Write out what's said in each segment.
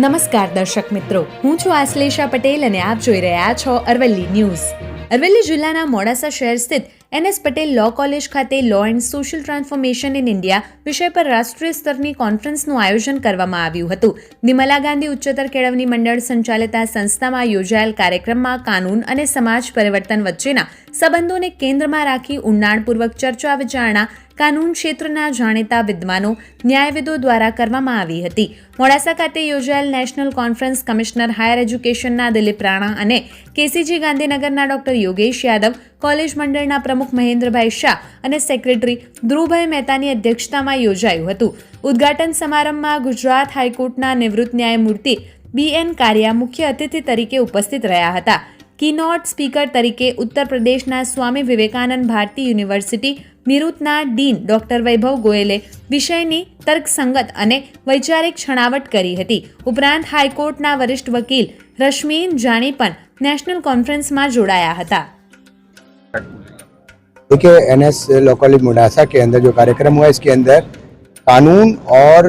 નમસ્કાર દર્શક મિત્રો, હું છું આશ્લેષા પટેલ અને આપ જોઈ રહ્યા છો અરવલ્લી ન્યૂઝ. અરવલ્લી જિલ્લાના મોડાસા શહેર સ્થિત NS પટેલ લો કોલેજ ખાતે law and social transformation in India વિષય પર રાષ્ટ્રીય સ્તરની કોન્ફરન્સનું આયોજન કરવામાં આવ્યું હતું. નિમલા ગાંધી ઉચ્ચતર કેળવણી મંડળ સંચાલિત આ સંસ્થામાં યોજાયેલ કાર્યક્રમમાં કાનૂન અને સમાજ પરિવર્તન વચ્ચેના સંબંધોને કેન્દ્રમાં રાખી ઊંડાણપૂર્વક ચર્ચા વિચારણા કાનૂન ક્ષેત્રના જાણીતા વિદ્વાનો ન્યાયવિદો દ્વારા કરવામાં આવી હતી. મોડાસા ખાતે યોજાયેલ નેશનલ કોન્ફરન્સ કમિશનર હાયર એજ્યુકેશનના દિલીપ રાણા અને KCG ગાંધીનગરના ડોક્ટર યોગેશ યાદવ, કોલેજ મંડળના પ્રમુખ મહેન્દ્રભાઈ શાહ અને સેક્રેટરી ધ્રુવભાઈ મહેતાની અધ્યક્ષતામાં યોજાયું હતું. ઉદ્ઘાટન સમારંભમાં ગુજરાત હાઈકોર્ટના નિવૃત્ત ન્યાયમૂર્તિ BN કારિયા મુખ્ય અતિથિ તરીકે ઉપસ્થિત રહ્યા હતા. કીનોટ સ્પીકર તરીકે ઉત્તર પ્રદેશના સ્વામી વિવેકાનંદ ભારતી યુનિવર્સિટી મિરુતના ડીન ડોક્ટર વૈભવ ગોયલે વિષયની તર્કસંગત અને વૈચારિક છણાવટ કરી હતી. ઉપરાંત હાઈકોર્ટના વરિષ્ઠ વકીલ રશ્મિન જાની પણ નેશનલ કોન્ફરન્સમાં જોડાયા હતા. देखिए, NS लॉ कॉलेज मोडासा के अंदर जो कार्यक्रम हुआ, इसके अंदर कानून और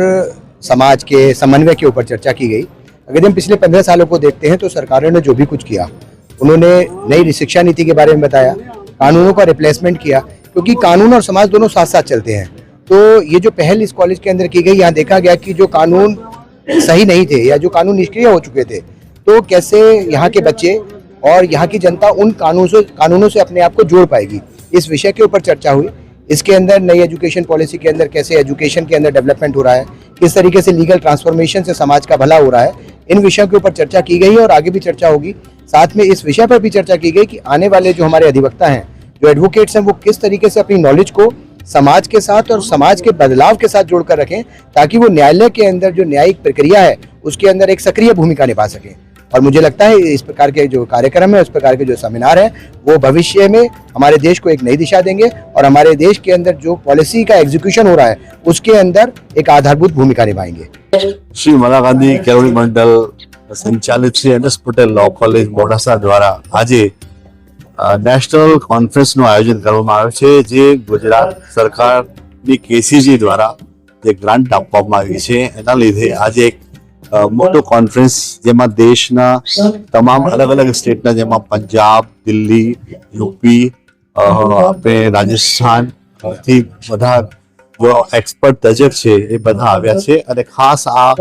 समाज के समन्वय के ऊपर चर्चा की गई. अगर हम पिछले 15 सालों को देखते हैं तो सरकारों ने जो भी कुछ किया, उन्होंने नई शिक्षा नीति के बारे में बताया, कानूनों का रिप्लेसमेंट किया, क्योंकि कानून और समाज दोनों साथ साथ चलते हैं. तो ये जो पहल इस कॉलेज के अंदर की गई, यहाँ देखा गया कि जो कानून सही नहीं थे या जो कानून निष्क्रिय हो चुके थे, तो कैसे यहाँ के बच्चे और यहाँ की जनता उन कानूनों से अपने आप को जोड़ पाएगी, इस विषय के ऊपर चर्चा हुई. इसके अंदर नई एजुकेशन पॉलिसी के अंदर कैसे एजुकेशन के अंदर डेवलपमेंट हो रहा है, किस तरीके से लीगल ट्रांसफॉर्मेशन से समाज का भला हो रहा है, इन विषयों के ऊपर चर्चा की गई और आगे भी चर्चा होगी. साथ में इस विषय पर भी चर्चा की गई कि आने वाले जो हमारे अधिवक्ता हैं, जो एडवोकेट्स हैं, वो किस तरीके से अपनी नॉलेज को समाज के साथ और समाज के बदलाव के साथ जोड़कर रखें, ताकि वो न्यायालय के अंदर जो न्यायिक प्रक्रिया है उसके अंदर एक सक्रिय भूमिका निभा सकें. और मुझे लगता है इस प्रकार के जो कार्यक्रम है, उस प्रकार के जो सेमिनार है, वो भविष्य में हमारे देश को एक नई दिशा देंगे और हमारे देश के अंदर जो पॉलिसी का एग्जीक्यूशन हो रहा है उसके अंदर एक आधारभूत भूमिका निभाएंगे. श्री निमला गांधी केळवणी मंडल संचालित Shri NS Patel law college Modasa द्वारा આજે નેશનલ કોન્ફરન્સનું આયોજન કરવામાં આવ્યું છે, જે ગુજરાત સરકારની KCG દ્વારા જે ગ્રાન્ટ આપવામાં આવી છે એના લીધે આજે એક મોટો કોન્ફરન્સ, જેમાં દેશના તમામ અલગ અલગ સ્ટેટના, જેમાં પંજાબ, દિલ્હી, યુપી, આપણે રાજસ્થાનથી બધા જો એક્સપર્ટ તજજ્ઞ છે એ બધા આવ્યા છે. અને ખાસ આ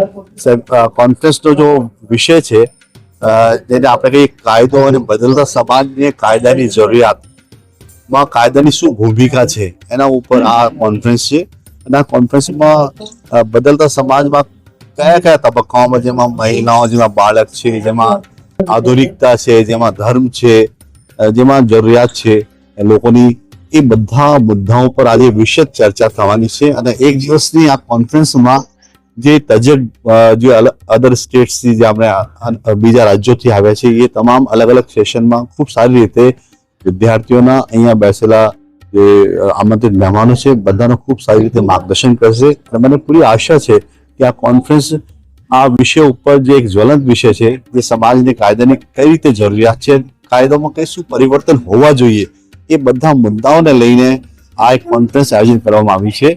કોન્ફરન્સનો જો વિષય છે જેને આપણે કહીએ કાયદો અને બદલતા સમાજને કાયદાની જરૂરિયાતમાં કાયદાની શું ભૂમિકા છે એના ઉપર આ કોન્ફરન્સ છે. અને આ કોન્ફરન્સમાં બદલતા સમાજમાં કયા કયા તબક્કાઓમાં, જેમાં મહિલાઓ, જેમાં બાળક છે, જેમાં આધુનિકતા છે, જેમાં ધર્મ છે, જેમાં જરૂરિયાત છે લોકોની, એ બધા મુદ્દાઓ પર આજે વિશદ ચર્ચા થવાની છે. અને એક દિવસની આ કોન્ફરન્સમાં જે તજજ્ઞ જે અધર સ્ટેટ્સથી, જે આપણે બીજા રાજ્યોથી આવ્યા છે, એ તમામ અલગ અલગ સેશનમાં ખૂબ સારી રીતે વિદ્યાર્થીઓના અહીંયા બેસેલા જે આમંત્રિત મહેમાનો છે બધાનો ખૂબ સારી રીતે માર્ગદર્શન કરશે. અને મને પૂરી આશા છે કે આ કોન્ફરન્સ આ વિષય ઉપર જે એક જ્વલંત વિષય છે, જે સમાજની કાયદાની કઈ રીતે જરૂરિયાત છે, કાયદામાં કઈ શું પરિવર્તન હોવા જોઈએ, એ બધા મુદ્દાઓને લઈને આ એક કોન્ફરન્સ આયોજન કરવામાં આવી છે.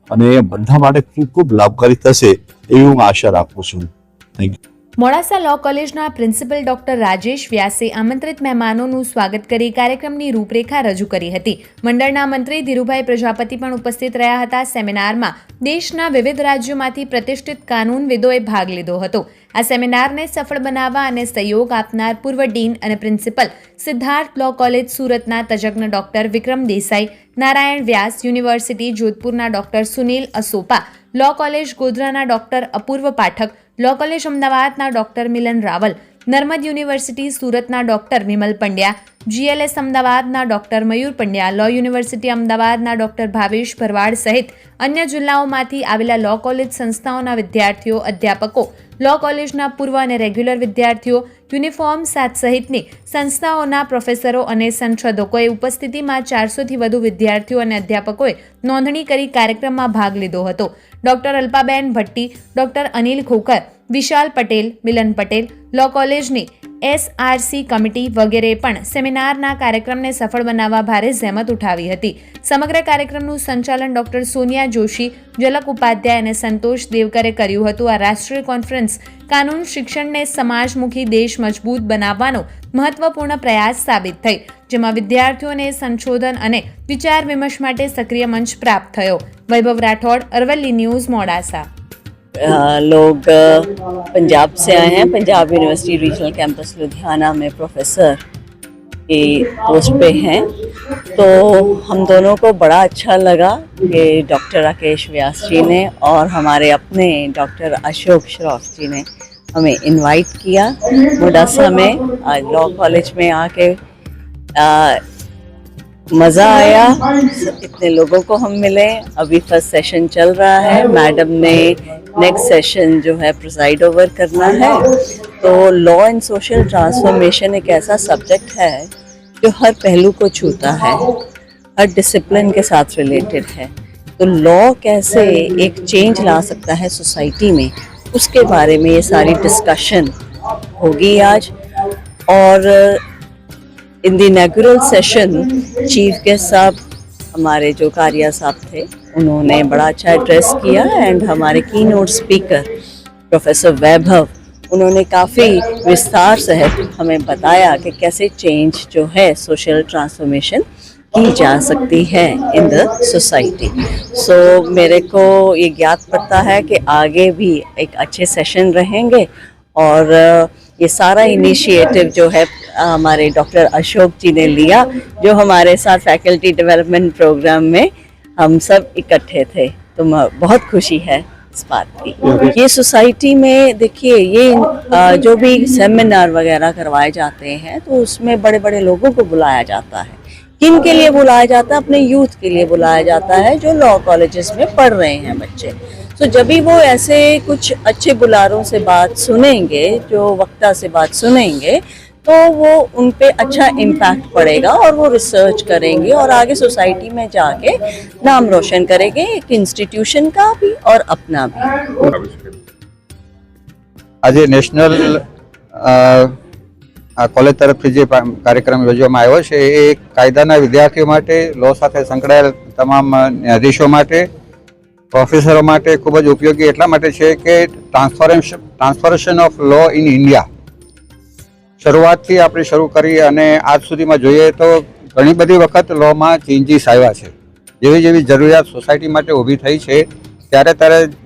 અને એ બધા માટે ખૂબ ખૂબ લાભકારી થશે એવી હું આશા રાખું છું. Thank you. મોડાસા લો કોલેજના પ્રિન્સિપલ ડોક્ટર રાજેશ વ્યાસે આમંત્રિત મહેમાનોનું સ્વાગત કરી કાર્યક્રમની રૂપરેખા રજૂ કરી હતી. મંડળના મંત્રી ધીરુભાઈ પ્રજાપતિ પણ ઉપસ્થિત રહ્યા હતા. સેમિનારમાં દેશના વિવિધ રાજ્યોમાંથી પ્રતિષ્ઠિત કાનૂનવિદોએ ભાગ લીધો હતો. આ સેમિનારને સફળ બનાવવા અને સહયોગ આપનાર પૂર્વ ડીન અને પ્રિન્સિપલ સિદ્ધાર્થ લો કોલેજ સુરતના તજજ્ઞ ડોક્ટર વિક્રમ દેસાઈ, નારાયણ વ્યાસ યુનિવર્સિટી જોધપુરના doctor Sunil Asopa, law college ગોધરાના doctor Apurva Pathak, law college અમદાવાદના ડોક્ટર મિલન રાવલ, નર્મદ યુનિવર્સિટી સુરતના ડોક્ટર વિમલ પંડ્યા, GLS અમદાવાદના doctor Mayur Pandya, law university અમદાવાદના ડોક્ટર ભાવેશ ભરવાડ સહિત અન્ય જિલ્લાઓમાંથી આવેલા લો કોલેજ સંસ્થાઓના વિદ્યાર્થીઓ, અધ્યાપકો, લો કોલેજના પૂર્વ અને રેગ્યુલર વિદ્યાર્થીઓ, યુનિફોર્મ સાથ સહિતની સંસ્થાઓના પ્રોફેસરો અને સંશોધકોએ ઉપસ્થિતિમાં 400થી વધુ વિદ્યાર્થીઓ અને અધ્યાપકોએ નોંધણી કરી કાર્યક્રમમાં ભાગ લીધો હતો. ડોક્ટર અલ્પાબેન ભટ્ટી, ડોક્ટર અનિલ ખોકર, વિશાલ પટેલ, મિલન પટેલ, લો કોલેજની એસઆરસી કમિટી વગેરે પણ સેમિનારના કાર્યક્રમને સફળ બનાવવા ભારે જહેમત ઉઠાવી હતી. સમગ્ર કાર્યક્રમનું સંચાલન ડોક્ટર સોનિયા જોશી, ઝલક ઉપાધ્યાય અને સંતોષ દેવકરે કર્યું હતું. આ રાષ્ટ્રીય કોન્ફરન્સ કાનૂન શિક્ષણને સમાજમુખી દેશ મજબૂત બનાવવાનો મહત્વપૂર્ણ પ્રયાસ સાબિત થઈ, જેમાં વિદ્યાર્થીઓને સંશોધન અને વિચાર વિમર્શ માટે સક્રિય મંચ પ્રાપ્ત થયો. वैभव राठौड़, अरवली न्यूज़, मोडासा। लोग पंजाब से आए हैं। Punjab university regional campus Ludhiana में प्रोफेसर की पोस्ट पे हैं। तो हम दोनों को बड़ा अच्छा लगा कि डॉक्टर राकेश व्यास जी ने और हमारे अपने डॉक्टर अशोक श्रॉफ जी ने हमें इनवाइट किया मोडासा में। आज लॉ कॉलेज में आके मज़ा आया, इतने लोगों को हम मिले। अभी फर्स्ट सेशन चल रहा है, मैडम ने नेक्स्ट सेशन जो है प्रिसाइड ओवर करना है। तो लॉ एंड सोशल ट्रांसफॉर्मेशन एक ऐसा सब्जेक्ट है जो हर पहलू को छूता है, हर डिसिप्लिन के साथ रिलेटेड है। तो लॉ कैसे एक चेंज ला सकता है सोसाइटी में, उसके बारे में ये सारी डिस्कशन होगी आज। और in the inaugural session chief guest साहब हमारे जो कारिया साहब थे, उन्होंने बड़ा अच्छा एड्रेस किया। एंड हमारे की नोट स्पीकर प्रोफेसर वैभव, उन्होंने काफ़ी विस्तार सहित हमें बताया कि कैसे चेंज जो है सोशल ट्रांसफॉर्मेशन की जा सकती है इन द सोसाइटी। सो मेरे को ये ज्ञात पड़ता है कि आगे भी एक अच्छे सेशन रहेंगे। और ये सारा इनिशिएटिव जो है हमारे डॉक्टर अशोक जी ने लिया, जो हमारे साथ फैकल्टी डेवलपमेंट प्रोग्राम में हम सब इकट्ठे थे। तो बहुत खुशी है इस बात की। ये सोसाइटी में देखिए, ये जो भी सेमिनार वगैरह करवाए जाते हैं तो उसमें बड़े बड़े लोगों को बुलाया जाता है। किन के लिए बुलाया जाता है? अपने यूथ के लिए बुलाया जाता है जो लॉ कॉलेजेस में पढ़ रहे हैं बच्चे। तो जब भी वो ऐसे कुछ अच्छे बुलारों से बात सुनेंगे, जो वक्ता से बात सुनेंगे, तो वो उन पे अच्छा इम्पैक्ट पड़ेगा और वो रिसर्च करेंगे और आगे सोसाइटी में जाके नाम रोशन करेंगे, एक इंस्टीट्यूशन का भी और अपना भी। આજે નેશનલ કોલેજ તરફથી જે કાર્યક્રમ યોજવામાં આવ્યો છે એ કાયદાના વિદ્યાર્થીઓ માટે, લો સાથે સંકળાયેલ તમામ ન્યાયાધીશો માટે, પ્રોફેસરો માટે ખૂબ જ ઉપયોગી એટલા માટે છે કે transformation of law in India શરૂઆતથી આપણે શરૂ કરી અને આજ સુધીમાં જોઈએ તો ઘણી બધી વખત લોમાં ચેન્જીસ આવ્યા છે. જેવી જેવી જરૂરિયાત સોસાયટી માટે ઊભી થઈ છે ત્યારે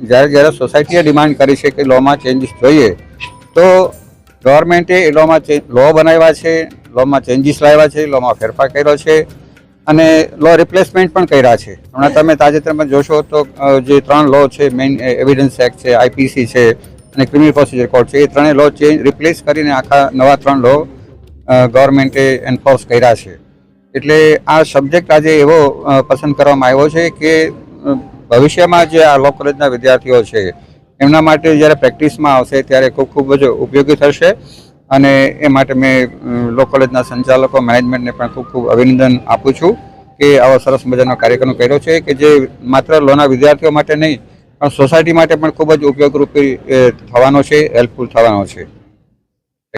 જ્યારે સોસાયટીએ ડિમાન્ડ કરી છે કે લોમાં ચેન્જીસ જોઈએ તો ગવર્મેન્ટે એ લોમાં લો બનાવ્યા છે, લોમાં ચેન્જીસ લાવ્યા છે, લોમાં ફેરફાર કર્યો છે અને લો રિપ્લેસમેન્ટ પણ કર્યા છે. હમણાં તમે તાજેતરમાં જોશો તો જે 3 લો છે, મેઇન એવિડન્સ એક્ટ છે, આઈપીસી છે અને ક્રિમિનલ પ્રોસિજર કોડ છે, એ 3 લો રિપ્લેસ કરીને આખા નવા 3 લો ગવર્મેન્ટે એન્ફોર્સ કર્યા છે. એટલે આ સબ્જેક્ટ આજે એવો પસંદ કરવામાં આવ્યો છે કે ભવિષ્યમાં જે આ લો કોલેજના વિદ્યાર્થીઓ છે એમના માટે જ્યારે પ્રેક્ટિસમાં આવશે ત્યારે ખૂબ જ ઉપયોગી થશે. અને એ માટે મેં લો કોલેજના સંચાલકો, મેનેજમેન્ટને પણ ખૂબ અભિનંદન આપું છું કે આવો સરસ મજાનો કાર્યક્રમ કર્યો છે કે જે માત્ર લોના વિદ્યાર્થીઓ માટે નહીં પણ સોસાયટી માટે પણ ખૂબ જ ઉપયોગરૂપી થવાનો છે, હેલ્પફુલ થવાનો છે.